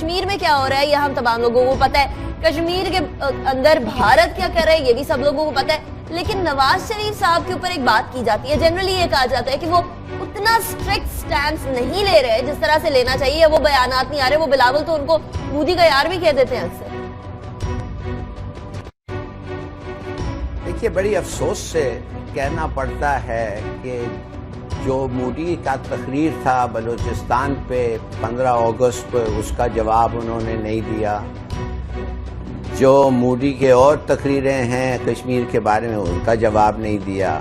کشمیر میں کیا ہو رہا ہے یہ ہم تمام لوگوں کو پتہ ہے، کشمیر کے اندر بھارت کیا کر رہا ہے یہ بھی سب لوگوں کو پتہ ہے، لیکن نواز شریف صاحب کے اوپر ایک بات کی جاتی ہے، جنرلی یہ کہا جاتا ہے کہ وہ اتنا سٹرکٹ سٹینس نہیں لے رہے جس طرح سے لینا چاہیے، وہ بیانات نہیں آ رہے، وہ بلاول تو ان کو مودی کا یار بھی کہہ دیتے ہیں اکثر۔ دیکھیے بڑی افسوس سے کہنا پڑتا ہے کہ جو مودی کا تقریر تھا بلوچستان پہ 15 اگست پہ، اس کا جواب انہوں نے نہیں دیا۔ جو مودی کے اور تقریریں ہیں کشمیر کے بارے میں ان کا جواب نہیں دیا۔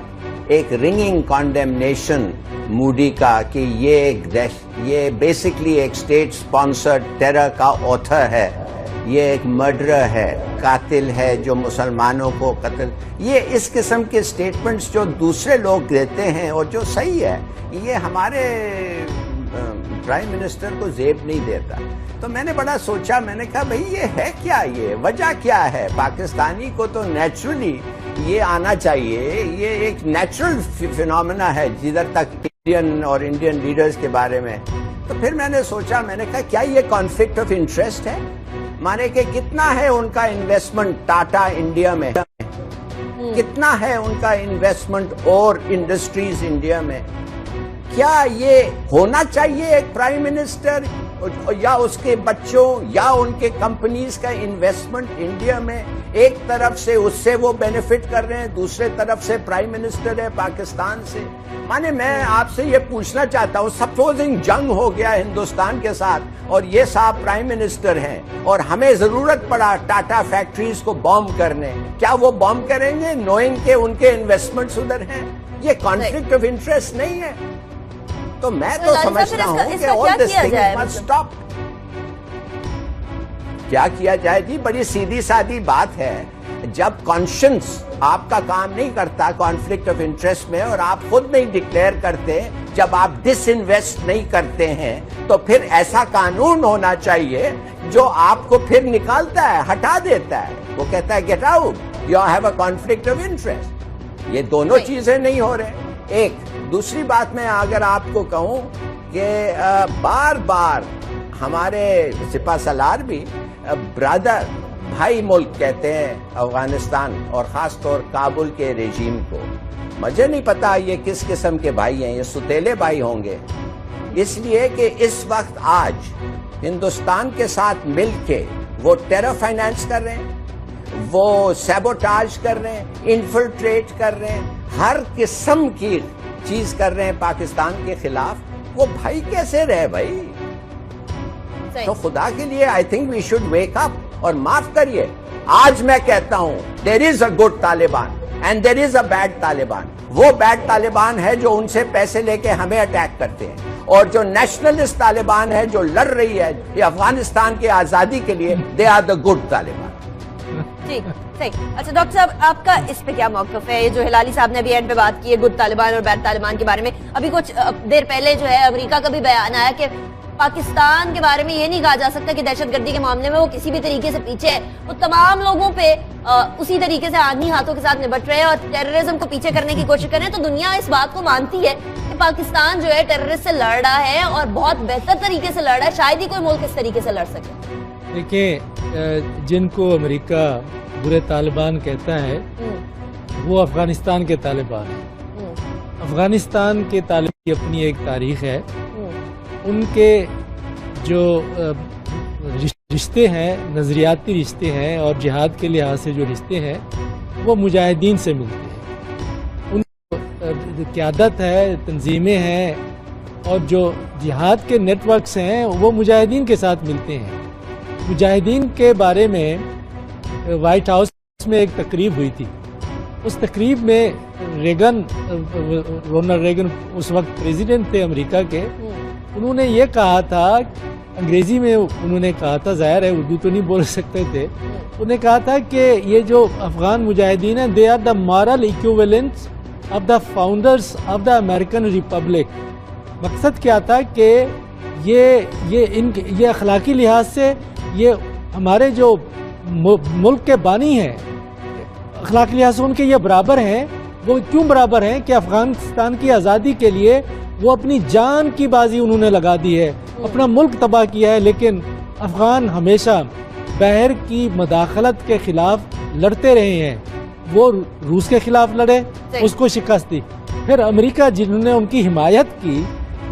ایک رنگنگ کانڈیمنیشن مودی کا کہ یہ بیسکلی ایک اسٹیٹ سپانسرڈ ٹیرر کا آتھر ہے، یہ ایک مرڈرر ہے، قاتل ہے جو مسلمانوں کو قتل، یہ اس قسم کے سٹیٹمنٹس جو دوسرے لوگ دیتے ہیں اور جو صحیح ہے، یہ ہمارے پرائم منسٹر کو زیب نہیں دیتا۔ تو میں نے بڑا سوچا، میں نے کہا بھئی یہ ہے کیا، یہ وجہ کیا ہے؟ پاکستانی کو تو نیچرلی یہ آنا چاہیے، یہ ایک نیچرل فینومینا ہے جدھر تک انڈین اور انڈین لیڈرز کے بارے میں۔ تو پھر میں نے سوچا، میں نے کہا کیا یہ کانفلکٹ آف انٹرسٹ ہے؟ مانے کہ کتنا ہے ان کا انویسٹمنٹ ٹاٹا انڈیا میں، کتنا ہے ان کا انویسٹمنٹ اور انڈسٹریز انڈیا میں؟ کیا یہ ہونا چاہیے ایک پرائم منسٹر یا اس کے بچوں یا ان کے کمپنیز کا انویسٹمنٹ انڈیا میں؟ ایک طرف سے اس سے وہ بینیفٹ کر رہے ہیں، دوسرے طرف سے پرائم منسٹر ہے پاکستان سے۔ مانے میں آپ سے یہ پوچھنا چاہتا ہوں، سپوزنگ جنگ ہو گیا ہندوستان کے ساتھ اور یہ صاحب پرائم منسٹر ہیں اور ہمیں ضرورت پڑا ٹاٹا فیکٹریز کو بوم کرنے، کیا وہ بوم کریں گے نوئنگ کہ ان کے انویسٹمنٹس ادھر ہیں؟ یہ کانفلکٹ آف انٹرسٹ نہیں ہے؟ تو میں تو سمجھتا ہوں کہ all this thing must stop۔ کیا کیا جائے جی؟ بڑی سیدھی سادی بات ہے، جب کانشنس آپ کا کام نہیں کرتا کانفلکٹ آف انٹرسٹ میں اور آپ خود نہیں ڈکلیئر کرتے، جب آپ ڈس انویسٹ نہیں کرتے ہیں، تو پھر ایسا قانون ہونا چاہیے جو آپ کو پھر نکالتا ہے، ہٹا دیتا ہے، وہ کہتا ہے get out, you have a conflict of interest. یہ دونوں چیزیں نہیں ہو رہے۔ ایک دوسری بات میں اگر آپ کو کہوں کہ بار بار ہمارے سپہ سالار بھی برادر بھائی ملک کہتے ہیں افغانستان اور خاص طور کابل کے رژیم کو۔ مجھے نہیں پتا یہ کس قسم کے بھائی ہیں، یہ ستیلے بھائی ہوں گے، اس لیے کہ اس وقت آج ہندوستان کے ساتھ مل کے وہ ٹیرر فائنانس کر رہے ہیں، وہ سیبوٹاج کر رہے ہیں، انفلٹریٹ کر رہے ہیں، ہر قسم کی چیز کر رہے ہیں پاکستان کے خلاف۔ وہ بھائی کیسے رہے بھائی؟ تو خدا کے لیے I think we should wake up. اور معاف کریے، آج میں کہتا ہوں there is a good Taliban and there is a bad Taliban. وہ بیڈ طالبان ہے جو ان سے پیسے لے کے ہمیں اٹیک کرتے ہیں، اور جو نیشنلسٹ طالبان ہے جو لڑ رہی ہے یہ افغانستان کی آزادی کے لیے، they are the good Taliban. ٹھیک صحیح۔ اچھا ڈاکٹر صاحب، آپ کا اس پہ کیا موقف ہے؟ جو ہلالی صاحب نے ابھی اینڈ پہ بات کی ہے گڈ طالبان اور بیڈ طالبان کے بارے میں، ابھی کچھ دیر پہلے جو ہے امریکہ کا بھی بیان آیا کہ پاکستان کے بارے میں یہ نہیں کہا جا سکتا کہ دہشت گردی کے معاملے میں وہ کسی بھی طریقے سے پیچھے ہے، وہ تمام لوگوں پہ اسی طریقے سے آدمی ہاتھوں کے ساتھ نبٹ رہے ہیں اور ٹیررزم کو پیچھے کرنے کی کوشش کر رہے ہیں۔ تو دنیا اس بات کو مانتی ہے کہ پاکستان جو ہے ٹیررسٹ سے لڑ رہا ہے اور بہت بہتر طریقے سے لڑ رہا ہے، شاید ہی کوئی ملک اس طریقے سے لڑ سکے۔ دیکھیں، جن کو امریکہ برے طالبان کہتا ہے وہ افغانستان کے طالبان ہیں۔ افغانستان کے طالبان کی اپنی ایک تاریخ ہے، ان کے جو رشتے ہیں، نظریاتی رشتے ہیں اور جہاد کے لحاظ سے جو رشتے ہیں وہ مجاہدین سے ملتے ہیں۔ ان کی قیادت ہے، تنظیمیں ہیں اور جو جہاد کے نیٹ ورکس ہیں وہ مجاہدین کے ساتھ ملتے ہیں۔ مجاہدین کے بارے میں وائٹ ہاؤس میں ایک تقریب ہوئی تھی، اس تقریب میں رونلڈ ریگن اس وقت پریزیڈنٹ تھے امریکہ کے، انہوں نے یہ کہا تھا، انگریزی میں انہوں نے کہا تھا، ظاہر ہے اردو تو نہیں بول سکتے تھے، انہوں نے کہا تھا کہ یہ جو افغان مجاہدین ہیں they are the moral equivalents of the founders of the American republic. مقصد کیا تھا کہ یہ اخلاقی لحاظ سے یہ ہمارے جو ملک کے بانی ہیں، اخلاقی لحاظ سے ان کے یہ برابر ہیں۔ وہ کیوں برابر ہیں کہ افغانستان کی آزادی کے لیے وہ اپنی جان کی بازی انہوں نے لگا دی ہے، اپنا ملک تباہ کیا ہے، لیکن افغان ہمیشہ بحر کی مداخلت کے خلاف لڑتے رہے ہیں. وہ روس کے خلاف لڑے, اس کو شکست دی. پھر امریکہ جنہوں نے ان کی حمایت کی,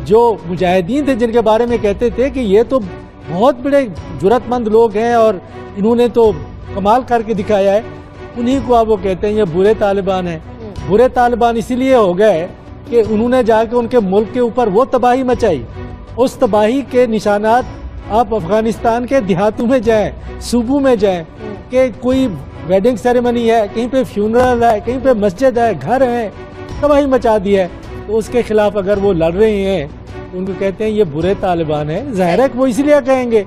جو مجاہدین تھے جن کے بارے میں کہتے تھے کہ یہ تو بہت بڑے جرأت مند لوگ ہیں اور انہوں نے تو کمال کر کے دکھایا ہے, انہی کو اب وہ کہتے ہیں یہ برے طالبان ہیں. برے طالبان اسی لیے ہو گئے کہ انہوں نے جا کے ان کے ملک کے اوپر وہ تباہی مچائی. اس تباہی کے نشانات آپ افغانستان کے دیہاتوں میں جائیں, صوبوں میں جائیں, کہ کوئی ویڈنگ سیریمنی ہے, کہیں پہ فیونرل ہے, کہیں پہ مسجد ہے, گھر ہے, تباہی مچا دی ہے. تو اس کے خلاف اگر وہ لڑ رہے ہیں تو ان کو کہتے ہیں یہ برے طالبان ہیں. ظاہر ہے کہ وہ اس لیے کہیں گے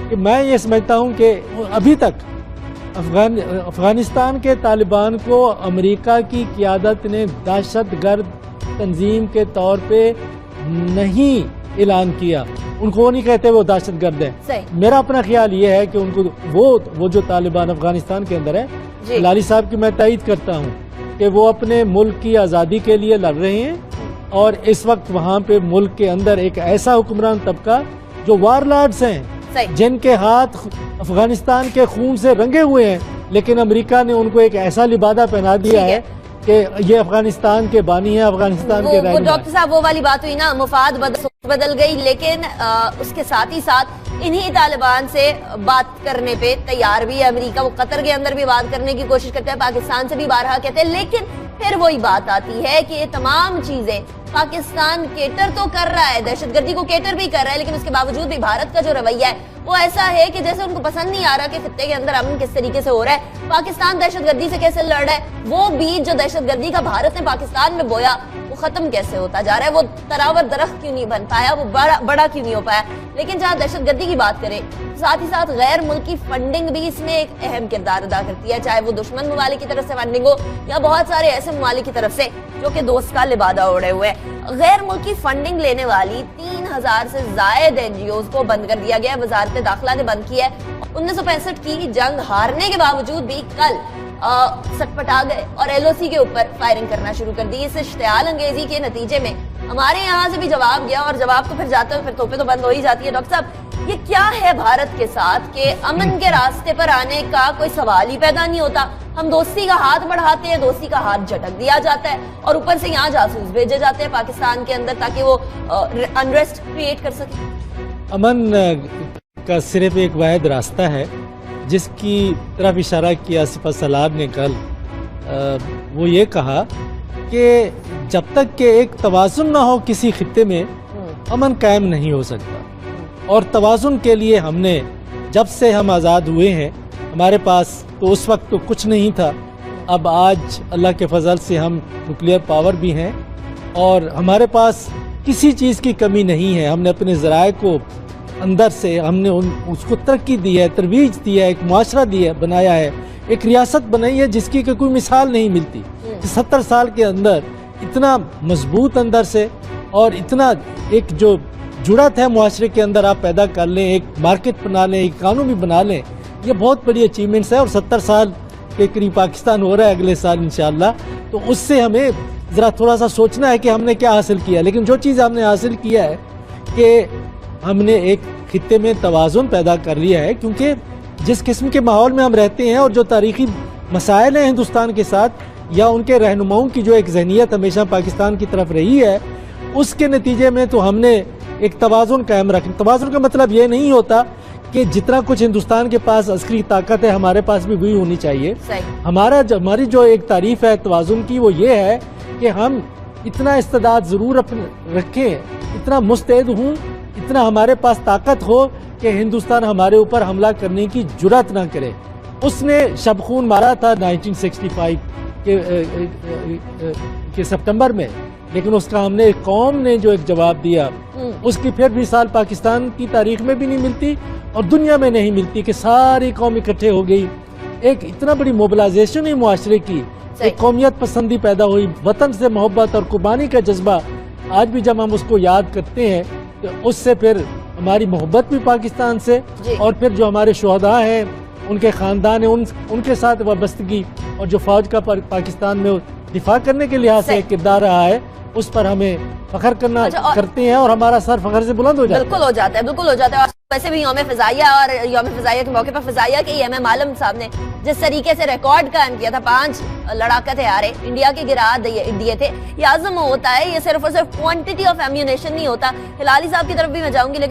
کہ میں یہ سمجھتا ہوں کہ ابھی تک افغانستان کے طالبان کو امریکہ کی قیادت نے دہشت گرد تنظیم کے طور پہ نہیں اعلان کیا. ان کو وہ نہیں کہتے وہ دہشت گرد ہیں. میرا اپنا خیال یہ ہے کہ ان کو وہ جو طالبان افغانستان کے اندر ہے, ہلالی صاحب کی میں تائید کرتا ہوں کہ وہ اپنے ملک کی آزادی کے لیے لڑ رہے ہیں, اور اس وقت وہاں پہ ملک کے اندر ایک ایسا حکمران طبقہ جو وار لارڈز ہیں, جن کے ہاتھ افغانستان کے خون سے رنگے ہوئے ہیں, لیکن امریکہ نے ان کو ایک ایسا لبادہ پہنا دیا ہے کہ یہ افغانستان کے بانی ہیں, افغانستان کے رہنما ہیں. ڈاکٹر صاحب وہ والی بات ہوئی نا, مفاد بدل گئی, لیکن اس کے ساتھ ہی ساتھ انہی طالبان سے بات کرنے پہ تیار بھی ہے امریکہ. وہ قطر کے اندر بھی بات کرنے کی کوشش کرتے ہیں, پاکستان سے بھی بارہا کہتے ہیں, لیکن پھر وہی بات آتی ہے کہ یہ تمام چیزیں پاکستان کیٹر تو کر رہا ہے, دہشت گردی کو کیٹر بھی کر رہا ہے, لیکن اس کے باوجود بھی بھارت کا جو رویہ ہے وہ ایسا ہے کہ جیسے ان کو پسند نہیں آ رہا کہ خطے کے اندر امن کس طریقے سے ہو رہا ہے, پاکستان دہشت گردی سے کیسے لڑ رہا ہے, وہ بیج جو دہشت گردی کا بھارت نے پاکستان میں بویا وہ ختم کیسے ہوتا جا رہا ہے, وہ تراور درخت کیوں نہیں بن پایا, وہ بڑا کیوں نہیں ہو پایا. لیکن جہاں دہشت گردی کی بات کریں, ساتھ ہی ساتھ غیر ملکی فنڈنگ بھی اس میں ایک اہم کردار ادا کرتی ہے, چاہے وہ دشمن ممالک کی طرف سے فنڈنگ ہو یا بہت سارے ایسے ممالک کی طرف سے جو کہ دوست کا لبادہ اوڑے ہوئے. غیر ملکی فنڈنگ لینے والی 3000 سے زائد NGOs کو بند کر دیا گیا ہے, وزارت داخلہ نے بند کیا ہے. 1965 کی جنگ ہارنے کے باوجود بھی کل سٹپٹا گئے اور LOC کے اوپر فائرنگ کرنا شروع کر دی. اس اشتعال انگیزی کے نتیجے میں ہمارے یہاں سے بھی جواب گیا, اور جواب تو پھر جاتے ہیں, پھر توپیں تو بند ہو ہی جاتی ہے. ڈاکٹر صاحب یہ کیا ہے بھارت کے ساتھ کہ امن کے راستے پر آنے کا کوئی سوال ہی پیدا نہیں ہوتا, ہم دوستی کا ہاتھ بڑھاتے ہیں, دوستی کا ہاتھ جھٹک دیا جاتا ہے, اور اوپر سے یہاں جاسوس بھیجے جاتے ہیں پاکستان کے اندر تاکہ وہ انریسٹ کریٹ کر سکیں. امن کا صرف ایک واحد راستہ ہے جس کی طرف اشارہ کیا سپہ سالار نے کل. وہ یہ کہا کہ جب تک کہ ایک توازن نہ ہو کسی خطے میں امن قائم نہیں ہو سکتا, اور توازن کے لیے ہم نے جب سے ہم آزاد ہوئے ہیں, ہمارے پاس تو اس وقت تو کچھ نہیں تھا, اب آج اللہ کے فضل سے ہم نیوکلیئر پاور بھی ہیں اور ہمارے پاس کسی چیز کی کمی نہیں ہے. ہم نے اپنے ذرائع کو اندر سے ہم نے اس کو ترقی دی ہے, ترویج دی ہے, ایک معاشرہ دیا بنایا ہے, ایک ریاست بنائی ہے جس کی کہ کوئی مثال نہیں ملتی. 70 سال کے اندر اتنا مضبوط اندر سے اور اتنا ایک جو جڑت ہے معاشرے کے اندر آپ پیدا کر لیں, ایک مارکیٹ بنا لیں, ایک قانون بھی بنا لیں, یہ بہت بڑی اچیومنٹس ہے. اور 70 سال کے قریب پاکستان ہو رہا ہے اگلے سال انشاءاللہ, تو اس سے ہمیں ذرا تھوڑا سا سوچنا ہے کہ ہم نے کیا حاصل کیا. لیکن جو چیز ہم نے حاصل کیا ہے کہ ہم نے ایک خطے میں توازن پیدا کر لیا ہے, کیونکہ جس قسم کے ماحول میں ہم رہتے ہیں اور جو تاریخی مسائل ہیں ہندوستان کے ساتھ, یا ان کے رہنماؤں کی جو ایک ذہنیت ہمیشہ پاکستان کی طرف رہی ہے, اس کے نتیجے میں تو ہم نے ایک توازن قائم رکھا. توازن کا مطلب یہ نہیں ہوتا کہ جتنا کچھ ہندوستان کے پاس عسکری طاقت ہے ہمارے پاس بھی وہی ہونی چاہیے. ہماری جو ایک تعریف ہے توازن کی وہ یہ ہے کہ ہم اتنا استعداد ضرور رکھیں, اتنا مستعد ہوں, اتنا ہمارے پاس طاقت ہو کہ ہندوستان ہمارے اوپر حملہ کرنے کی جرات نہ کرے. اس نے شب خون مارا تھا 1965 کے سپٹمبر میں, لیکن اس کا ہم نے قوم نے جو ایک جواب دیا, اس کی پھر بھی مثال پاکستان کی تاریخ میں بھی نہیں ملتی اور دنیا میں نہیں ملتی کہ ساری قوم اکٹھے ہو گئی, ایک اتنا بڑی موبلائزیشن ہوئی معاشرے کی, ایک قومیت پسندی پیدا ہوئی, وطن سے محبت اور قربانی کا جذبہ. آج بھی جب ہم اس کو یاد کرتے ہیں تو اس سے پھر ہماری محبت بھی پاکستان سے, اور پھر جو ہمارے شہداء ہیں ان کے خاندان ہیں ان کے ساتھ وابستگی, اور جو فوج کا پاکستان میں دفاع کرنے کے لحاظ سے ایک کردار رہا ہے, اس پر ہمیں فخر کرنا کرتے ہیں اور ہمارا سر فخر سے بلند ہو جاتا ہے. بالکل ہو جاتا ہے. ویسے بھی یوم فضائیہ اور یوم فضائیہ کے موقع پر فضائیہ کے ایم ایم عالم صاحب نے جس طریقے سے ریکارڈ قائم کیا تھا 5 لڑاکا ہتھیاریں انڈیا کے گرا دیے تھے، یہ عزم ہوتا ہے، یہ صرف اور صرف کوانٹٹی آف ایمونیشن نہیں ہوتا۔ ہلالی صاحب کی طرف بھی میں جاؤں گی، لیکن